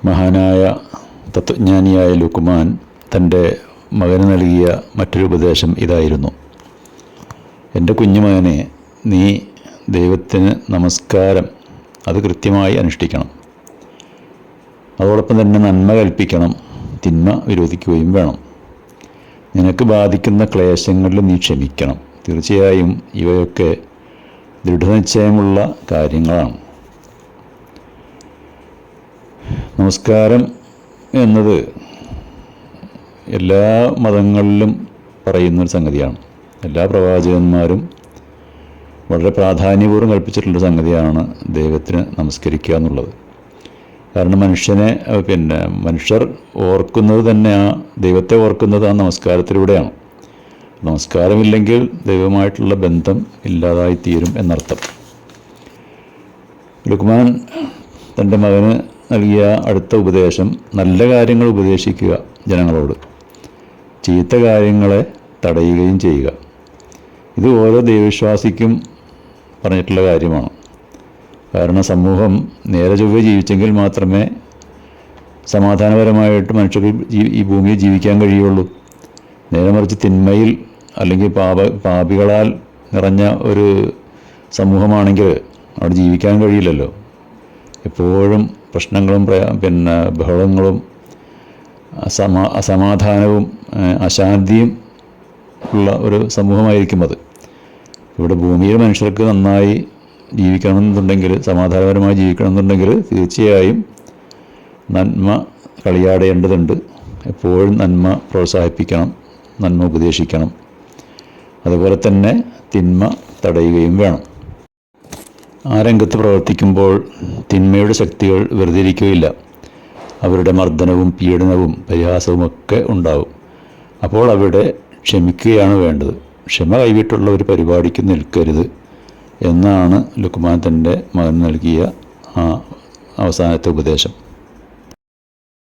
മഹാനായ തത്വജ്ഞാനിയായ ലുക്മാൻ തൻ്റെ മകന് നൽകിയ മറ്റൊരു ഉപദേശം ഇതായിരുന്നു: എൻ്റെ കുഞ്ഞുമകനെ, നീ ദൈവത്തിന് നമസ്കാരം അത് കൃത്യമായി അനുഷ്ഠിക്കണം. അതോടൊപ്പം തന്നെ നന്മ കൽപ്പിക്കണം, തിന്മ വിരോധിക്കുകയും വേണം. നിനക്ക് ബാധിക്കുന്ന ക്ലേശങ്ങളിൽ നീ ക്ഷമിക്കണം. തീർച്ചയായും ഇവയൊക്കെ ദൃഢനിശ്ചയമുള്ള കാര്യങ്ങളാണ്. നമസ്കാരം എന്നത് എല്ലാ മതങ്ങളിലും പറയുന്നൊരു സംഗതിയാണ്. എല്ലാ പ്രവാചകന്മാരും വളരെ പ്രാധാന്യപൂർവ്വം കൽപ്പിച്ചിട്ടുള്ള സംഗതിയാണ് ദൈവത്തിന് നമസ്കരിക്കുക എന്നുള്ളത്. കാരണം മനുഷ്യർ ഓർക്കുന്നത് തന്നെ ദൈവത്തെ ഓർക്കുന്നത് ആ നമസ്കാരത്തിലൂടെയാണ്. നമസ്കാരമില്ലെങ്കിൽ ദൈവമായിട്ടുള്ള ബന്ധം ഇല്ലാതായിത്തീരും എന്നർത്ഥം. ലുക്മാൻ തൻ്റെ മകന് നൽകിയ അടുത്ത ഉപദേശം നല്ല കാര്യങ്ങൾ ഉപദേശിക്കുക ജനങ്ങളോട്, ചീത്ത കാര്യങ്ങളെ തടയുകയും ചെയ്യുക. ഇത് ഓരോ ദൈവവിശ്വാസിക്കും പറഞ്ഞിട്ടുള്ള കാര്യമാണ്. കാരണം സമൂഹം നേരെ ചൊവ്വേ ജീവിച്ചെങ്കിൽ മാത്രമേ സമാധാനപരമായിട്ട് മനുഷ്യർക്ക് ഈ ഭൂമിയിൽ ജീവിക്കാൻ കഴിയുള്ളൂ. നേരെ മറിച്ച് തിന്മയിൽ അല്ലെങ്കിൽ പാപികളാൽ നിറഞ്ഞ ഒരു സമൂഹമാണെങ്കിൽ അവിടെ ജീവിക്കാൻ കഴിയില്ലല്ലോ. എപ്പോഴും പ്രശ്നങ്ങളും ബഹളങ്ങളും അസമാധാനവും അശാന്തിയും ഉള്ള ഒരു സമൂഹമായിരിക്കും അത്. ഇവിടെ ഭൂമിയിൽ മനുഷ്യർക്ക് നന്നായി ജീവിക്കണമെന്നുണ്ടെങ്കിൽ, സമാധാനപരമായി ജീവിക്കണമെന്നുണ്ടെങ്കിൽ തീർച്ചയായും നന്മ കളിയാടേണ്ടതുണ്ട്. എപ്പോഴും നന്മ പ്രോത്സാഹിപ്പിക്കണം, നന്മ ഉപദേശിക്കണം. അതുപോലെ തന്നെ തിന്മ തടയുകയും വേണം. ആ രംഗത്ത് പ്രവർത്തിക്കുമ്പോൾ തിന്മയുടെ ശക്തികൾ വെറുതെ ഇരിക്കുകയില്ല. അവരുടെ മർദ്ദനവും പീഡനവും പരിഹാസവുമൊക്കെ ഉണ്ടാവും. അപ്പോൾ അവിടെ ക്ഷമിക്കുകയാണ് വേണ്ടത്. ക്ഷമ കൈവിട്ടുള്ള ഒരു പരിപാടിക്ക് നിൽക്കരുത് എന്നാണ് ലുക്മാൻ തൻ്റെ മകൻ നൽകിയ അവസാനത്തെ ഉപദേശം.